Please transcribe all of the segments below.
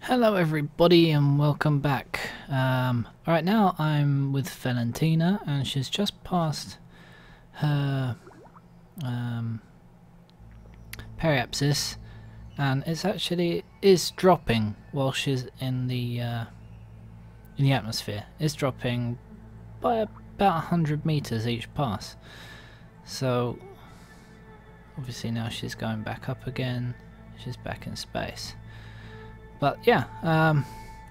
Hello everybody and welcome back. Right now I'm with Valentina and she's just passed her periapsis, and it's actually dropping while she's in the atmosphere. It's dropping by about 100 meters each pass. So obviously now she's going back up again. She's back in space. But yeah,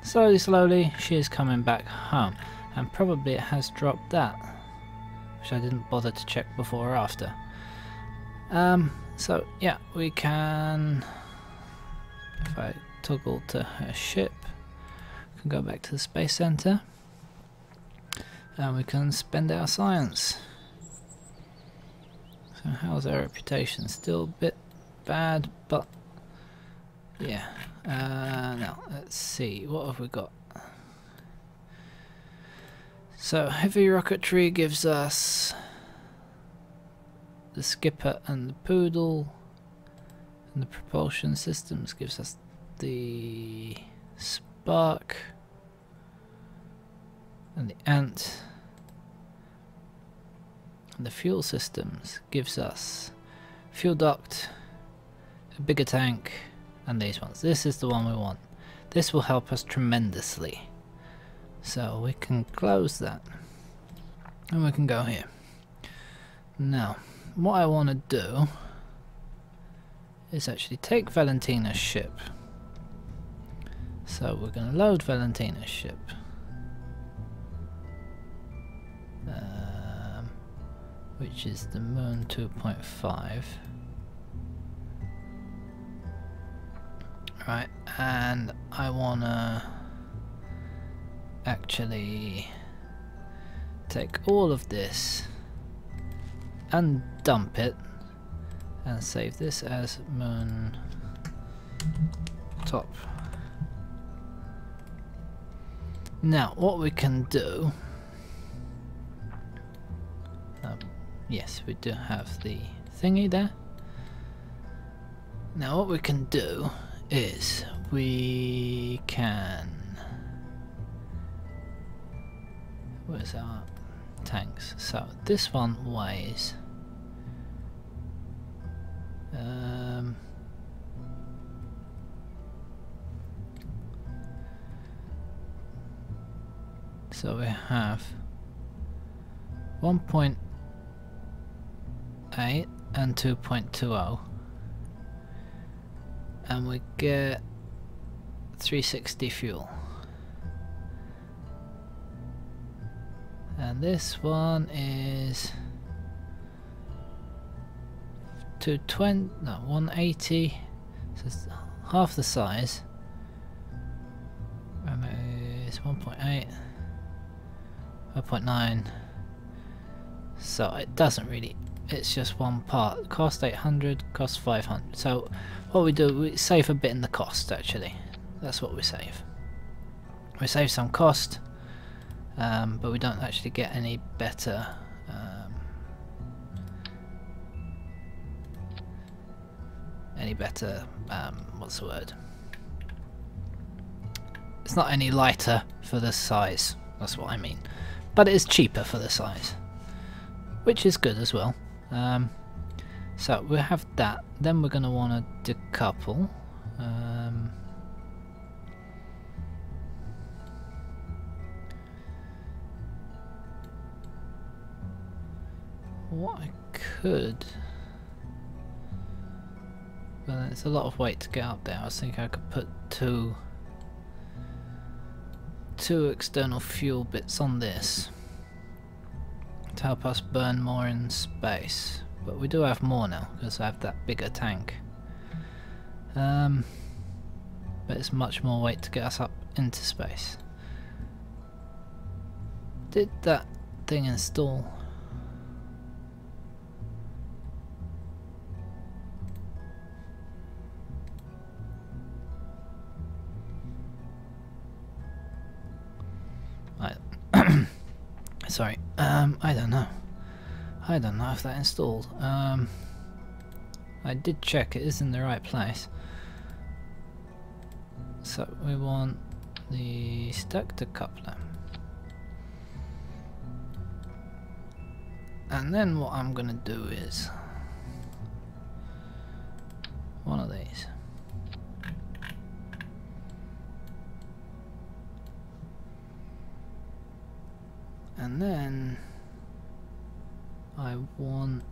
slowly she is coming back home, and probably it has dropped that, which I didn't bother to check before or after. So yeah, we can, if I toggle to her ship, we can go back to the Space Center and we can spend our science. So how's our reputation? Still a bit bad, but yeah. Now let's see, what have we got? So heavy rocketry gives us the skipper and the poodle, and the propulsion systems gives us the spark and the ant, and the fuel systems gives us fuel duct, a bigger tank, and these ones. This is the one we want. This will help us tremendously. So we can close that and we can go here. Now what I want to do is actually take Valentina's ship. So we're going to load Valentina's ship, which is the Moon 2.5. Right, and I wanna actually take all of this and dump it and save this as Moon Top. Now what we can do, yes, we do have the thingy there. Now what we can do is we can, where's our tanks? So this one weighs so we have 1.8 and 2.20, and we get 360 fuel. And this one is 220, no, 180, so it's half the size, and it's 1.8, 1.9, so it doesn't really, it's just one part. Cost 800, cost 500. So what we do, we save a bit in the cost actually. That's what we save. We save some cost, but we don't actually get any better what's the word? It's not any lighter for the size, that's what I mean. But it is cheaper for the size, which is good as well. So we have that. Then we're going to want to decouple. What I could, well, it's a lot of weight to get up there. I was thinking I could put two external fuel bits on this to help us burn more in space, but we do have more now because I have that bigger tank, but it's much more weight to get us up into space. Did that thing install? Sorry, I don't know. I don't know if that installed. I did check, it is in the right place. So we want the stack decoupler. And then what I'm gonna do is one of these. And then I want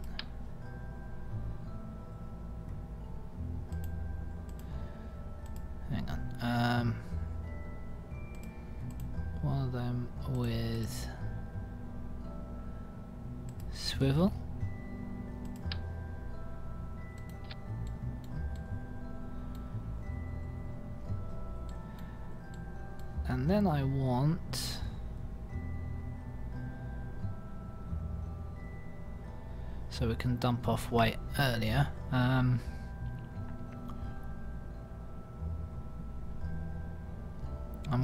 one of them with swivel. And then I want so we can dump off weight earlier. I'm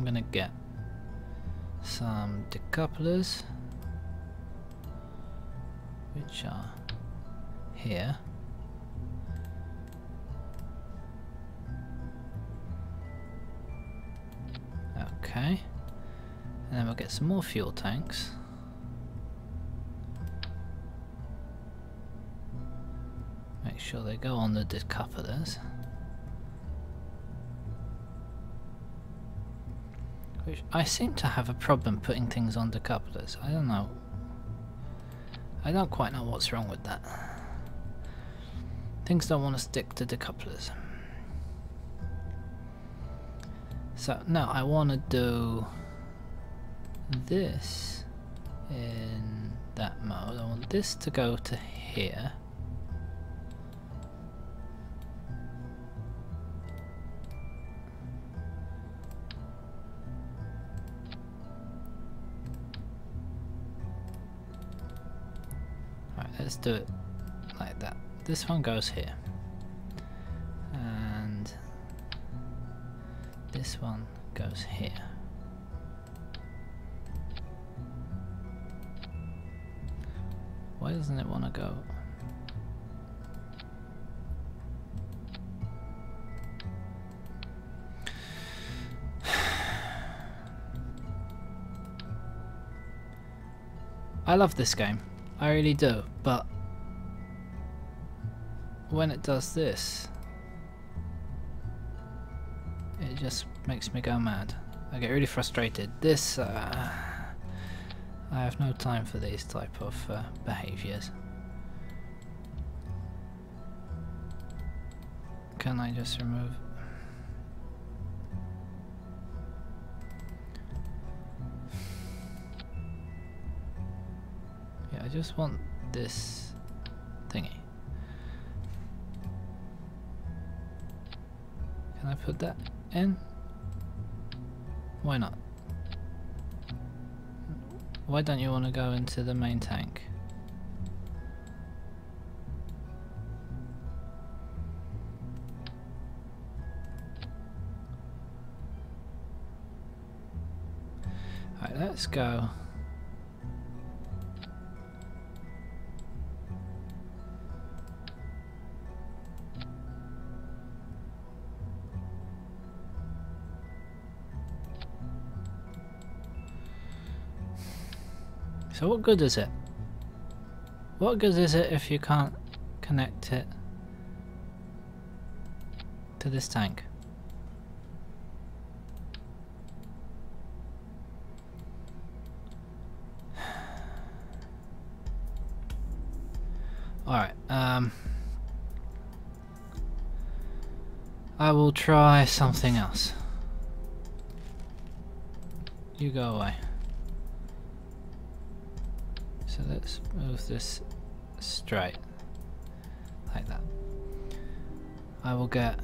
gonna get some decouplers, which are here. Okay, and then we'll get some more fuel tanks. Make sure they go on the decouplers. Which I seem to have a problem putting things on decouplers. I don't know. I don't quite know what's wrong with that. Things don't want to stick to decouplers. So now I want to do this in that mode. I want this to go to here. Let's do it like that. This one goes here, and this one goes here. Why doesn't it want to go? I love this game. I really do, but when it does this, it just makes me go mad. I get really frustrated. This, I have no time for these type of behaviours. Can I just remove? I just want this thingy. Can I put that in? Why not? Why don't you want to go into the main tank? Alright, let's go. So what good is it? What good is it if you can't connect it to this tank? Alright, I will try something else. You go away. So let's move this straight, like that. I will get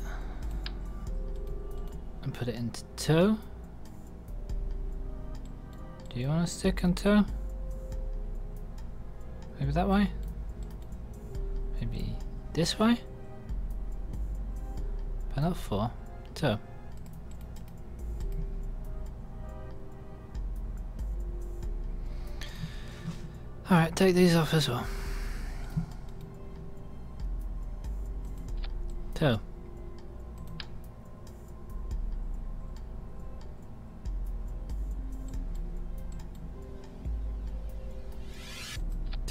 and put it into 2. Do you want to stick in 2? Maybe that way? Maybe this way? But not 4, 2. Alright, take these off as well. 2.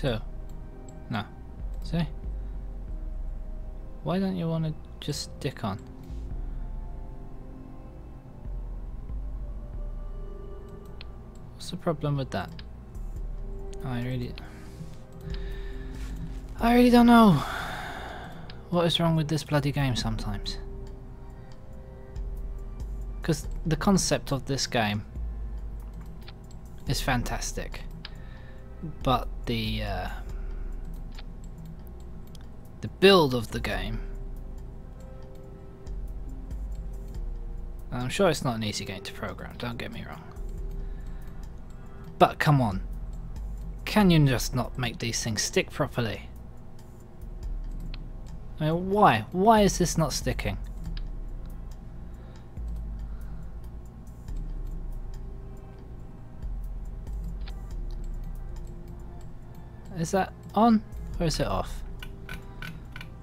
2. No. See? Why don't you want to just stick on? What's the problem with that? I really don't know what is wrong with this bloody game sometimes. Because the concept of this game is fantastic, but the build of the game, and I'm sure it's not an easy game to program, don't get me wrong, but come on, can you just not make these things stick properly? I mean, why is this not sticking? Is that on or is it off?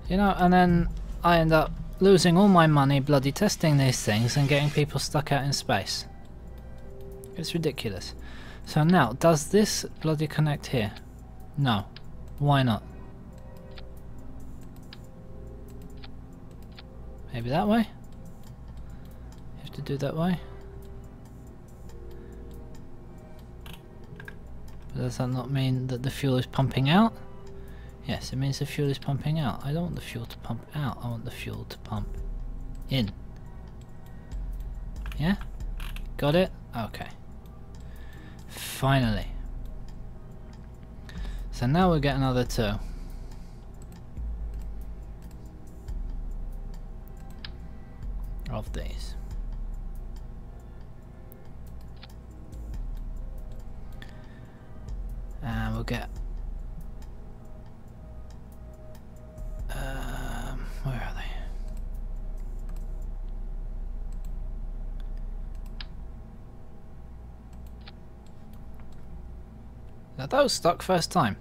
You know, and then I end up losing all my money bloody testing these things and getting people stuck out in space. It's ridiculous. So now, does this bloody connect here? No. Why not? Maybe that way? You have to do that way? But does that not mean that the fuel is pumping out? Yes, it means the fuel is pumping out. I don't want the fuel to pump out, I want the fuel to pump in. Yeah? Got it? Okay. Finally. So now we get another 2. Of these. And we'll get where are they? Now that was stuck first time.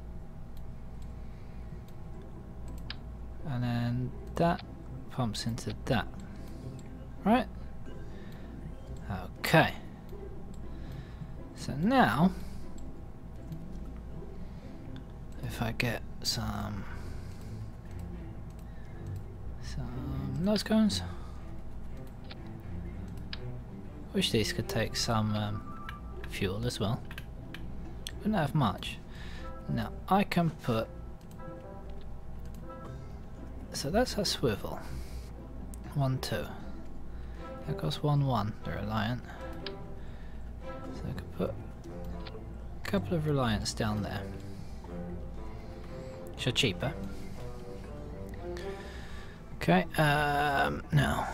And then that pumps into that. Right? Okay. So now if I get some nose cones. Wish these could take some fuel as well. Wouldn't have much. Now I can put, so that's a swivel. 1, 2. That goes 1, 1, the Reliant. So I could put a couple of Reliants down there. Which are cheaper. Okay, no.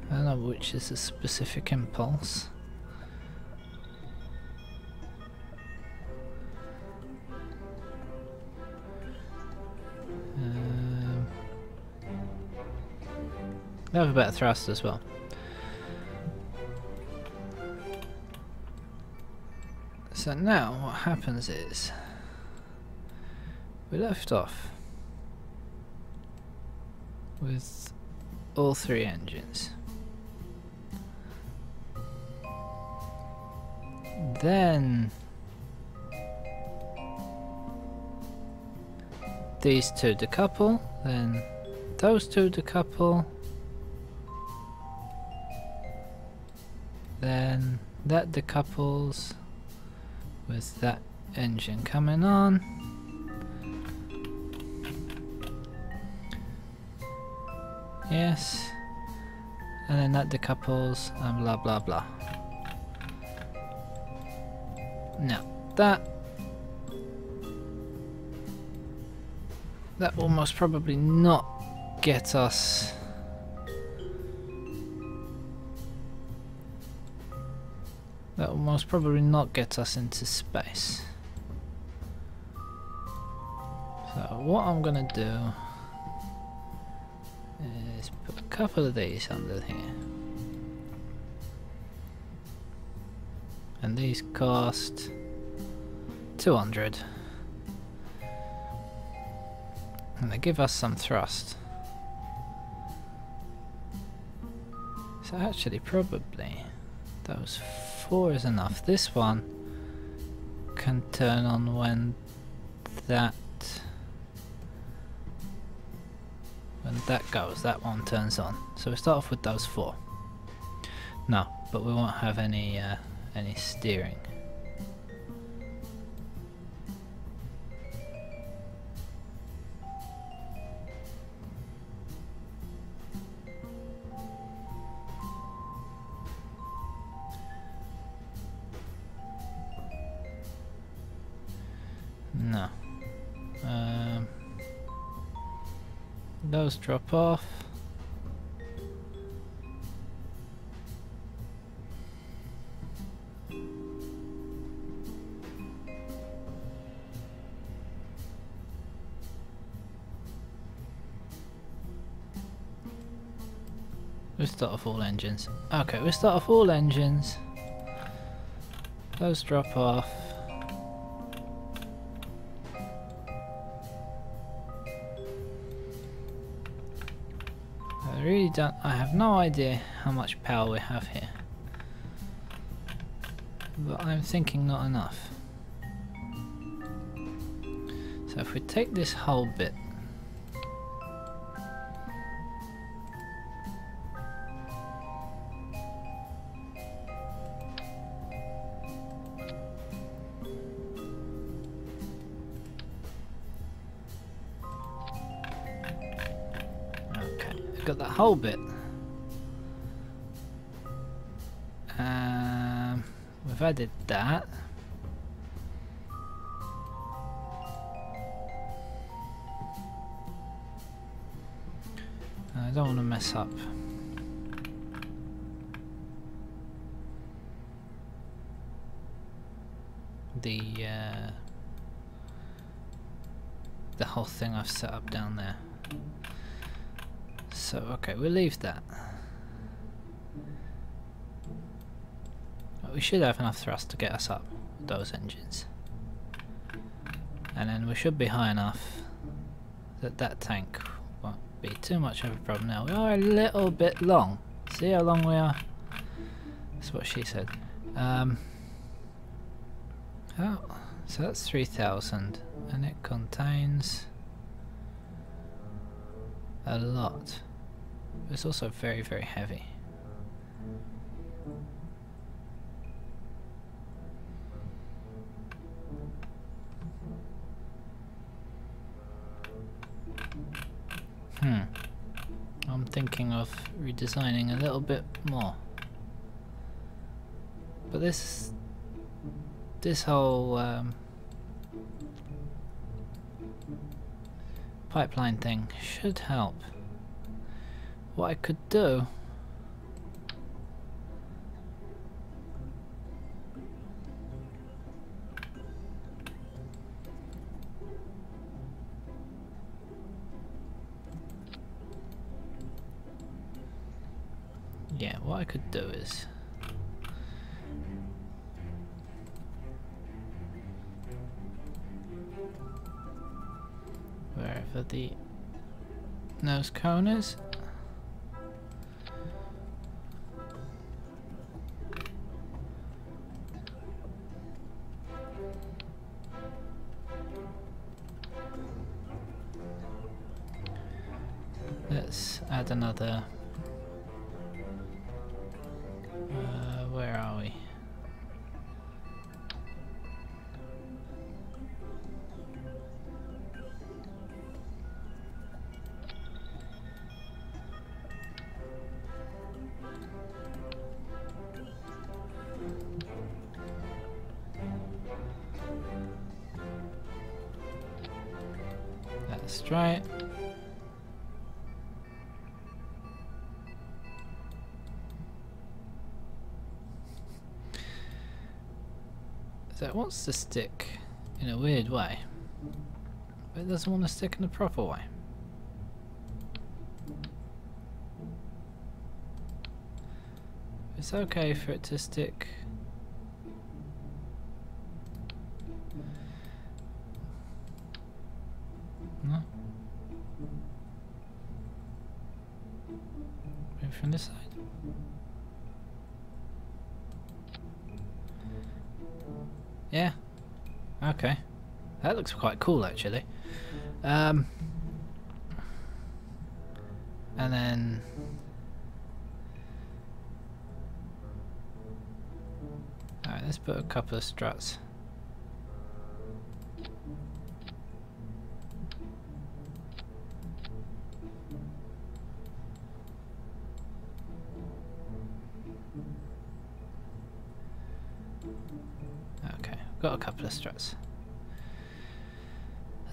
I don't know which is a specific impulse. They have a better thrust as well. So now what happens is we left off with all 3 engines. Then these 2 decouple, then those 2 decouple, then that decouples with that engine coming on. Yes, and then that decouples and blah blah blah. Now that will most probably not get us into space. So what I'm gonna do is put a couple of these under here, and these cost 200, and they give us some thrust. So actually probably those 4 is enough. This one can turn on when that goes, that one turns on. So we start off with those 4. No, but we won't have any steering. No. Those drop off. We start off all engines. Okay, we start off all engines. Those drop off. I have no idea how much power we have here, but I'm thinking not enough. So if we take this whole bit, got that whole bit. We've added that. I don't want to mess up. The whole thing I've set up down there. So okay, we'll leave that. But we should have enough thrust to get us up with those engines. And then we should be high enough that that tank won't be too much of a problem. Now we are a little bit long. See how long we are? That's what she said. Oh, so that's 3,000 and it contains a lot. It's also very, very heavy. I'm thinking of redesigning a little bit more. But this whole pipeline thing should help. What I could do is wherever the nose cone is, let's add another. Where are we? Let's try it. So it wants to stick in a weird way, but it doesn't want to stick in the proper way. It's okay for it to stick. No? Maybe from this side? Yeah, Okay. That looks quite cool actually. And then alright, let's put a couple of struts. Okay, got a couple of struts.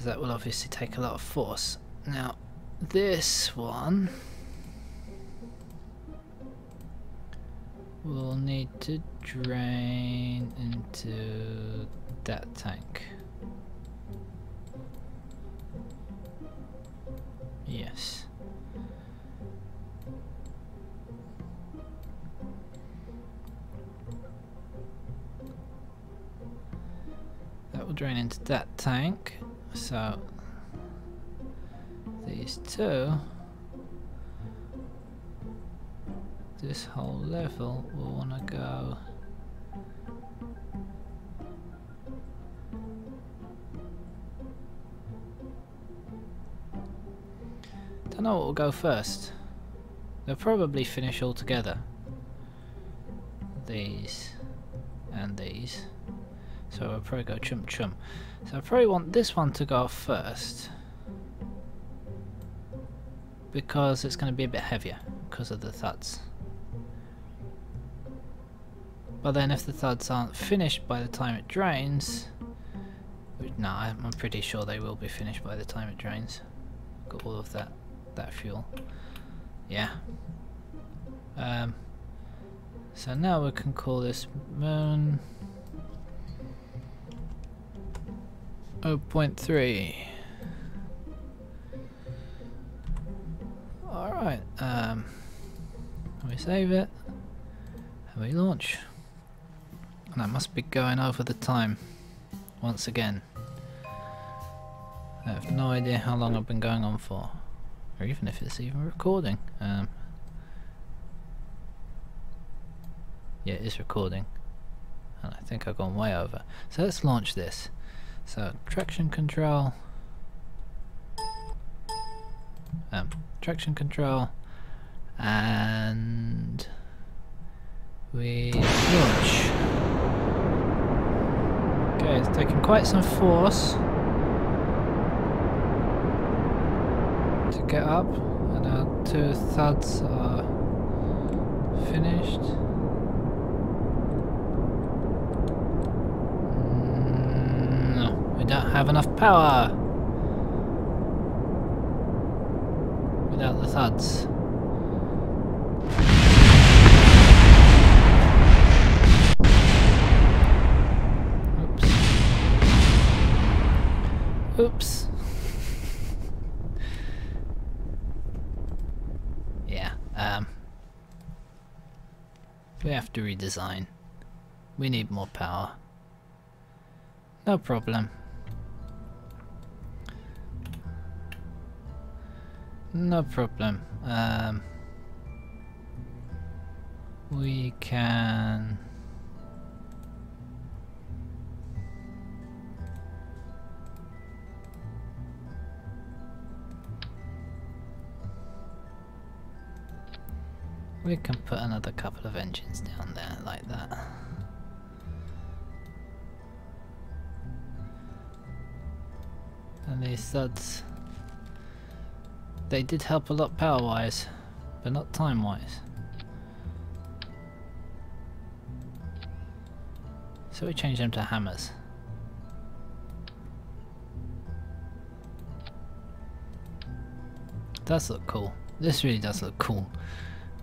That will obviously take a lot of force. Now, this one will need to drain into that tank. Yes. That will drain into that tank. So these two, this whole level will want to go don't know what will go first. They'll probably finish all together, these and these, so I'll probably go chum chum. So I probably want this one to go first because it's going to be a bit heavier because of the thuds. But then if the thuds aren't finished by the time it drains, which, no, I'm pretty sure they will be finished by the time it drains. Got all of that fuel. Yeah. So now we can call this moon 0.3. Alright, we save it and we launch. And that must be going over the time once again. I have no idea how long I've been going on for, or even if it's even recording. Yeah, it is recording, and I think I've gone way over. So let's launch this. So traction control, and we launch. Okay, it's taking quite some force to get up, and our two thuds are finished. Don't have enough power without the thuds. Oops. Oops. Yeah, we have to redesign. We need more power. No problem. No problem. We can put another couple of engines down there like that. And these thuds, they did help a lot power wise, but not time wise. So we changed them to hammers. Does look cool. This really does look cool.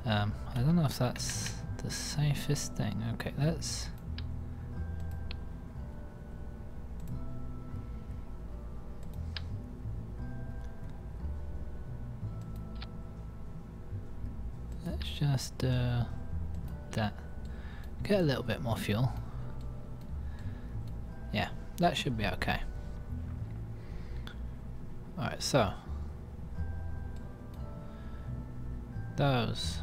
I don't know if that's the safest thing. Okay, let's just do that. Get a little bit more fuel. Yeah, that should be okay. Alright, so those,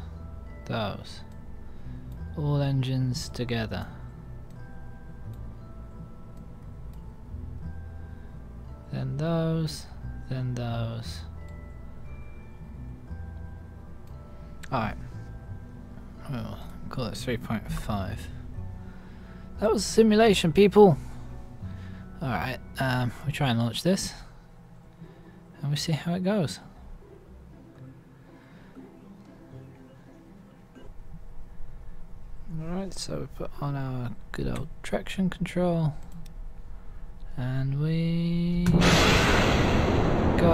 all engines together. then those, then those. Alright. Oh, call it 3.5. That was a simulation, people! Alright, we try and launch this. And we see how it goes. Alright, so we put on our good old traction control. And we go.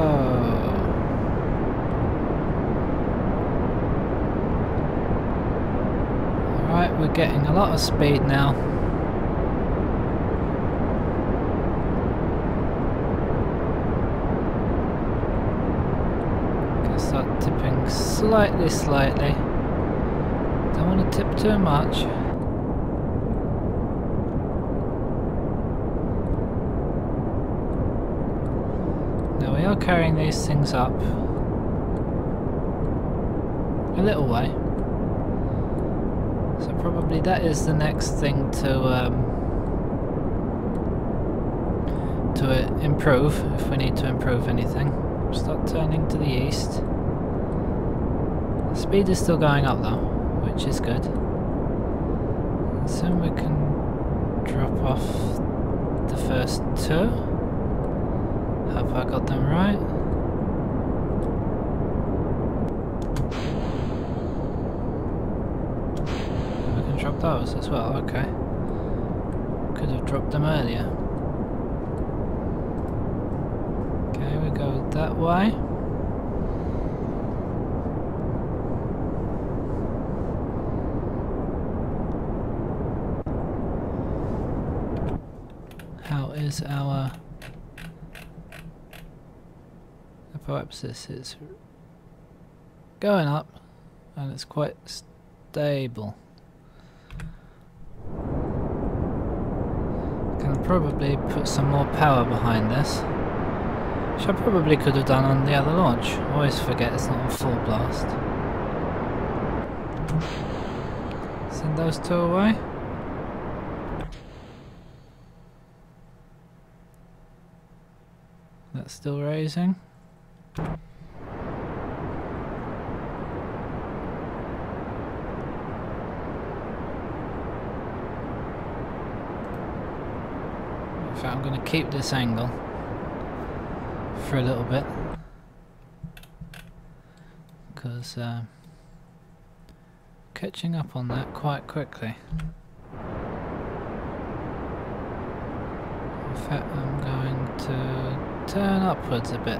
Alright, we're getting a lot of speed now. Gonna start tipping slightly. Don't want to tip too much. Now we are carrying these things up a little way. So probably that is the next thing to improve, if we need to improve anything. Start turning to the east. The speed is still going up though, which is good. And soon we can drop off the first two. Have I got them right? We can drop those as well, okay. Could have dropped them earlier. Okay, we go that way. How is our apoapsis? It's going up and it's quite stable. Can probably put some more power behind this, which I probably could have done on the other launch. I always forget it's not on full blast. Send those two away. That's still raising. In fact, I'm going to keep this angle for a little bit because catching up on that quite quickly. In fact, I'm going to turn upwards a bit.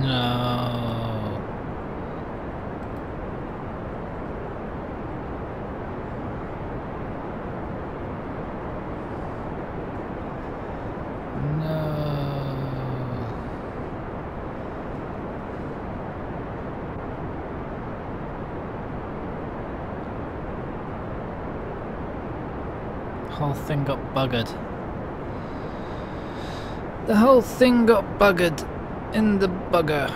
No. No. Whole thing got buggered. The whole thing got buggered in the bugger.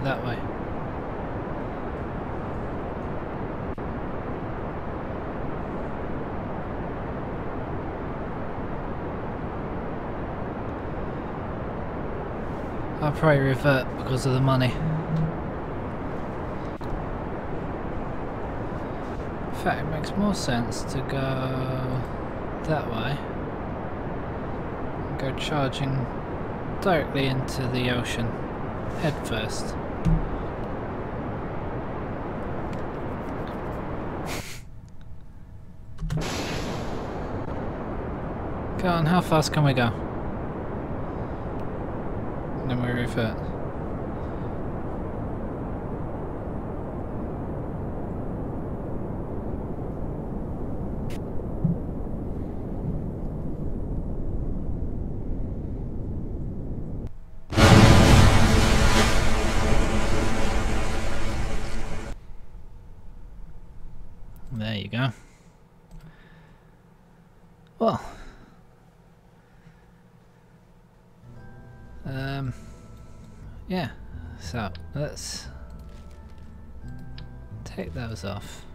That way. I'll probably revert because of the money. In fact, it makes more sense to go that way and go charging directly into the ocean head first. Go on, how fast can we go? And then we revert. There you go. Well, yeah, so let's take those off.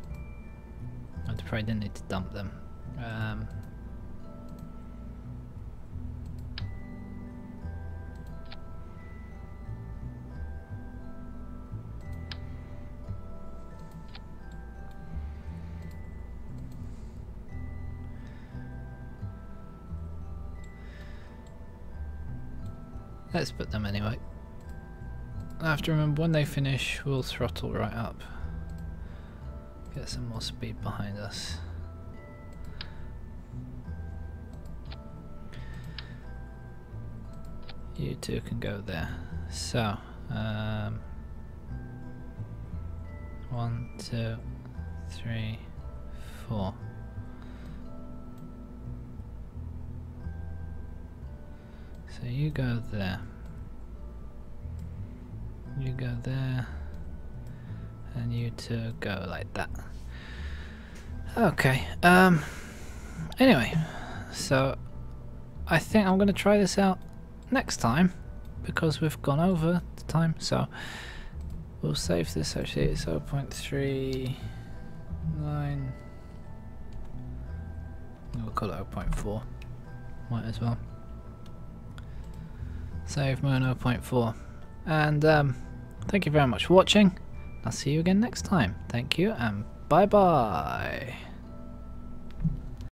I probably didn't need to dump them. Let's put them anyway. I have to remember when they finish, we'll throttle right up. Get some more speed behind us. You two can go there. So, 1, 2, 3, 4. So you go there. You go there. And you two go like that. Okay. Anyway, so I think I'm gonna try this out next time because we've gone over the time. So we'll save this. Actually, it's 0.39. We'll call it 0.4. Might as well. Save moon 0.4. And thank you very much for watching. I'll see you again next time. Thank you and bye bye.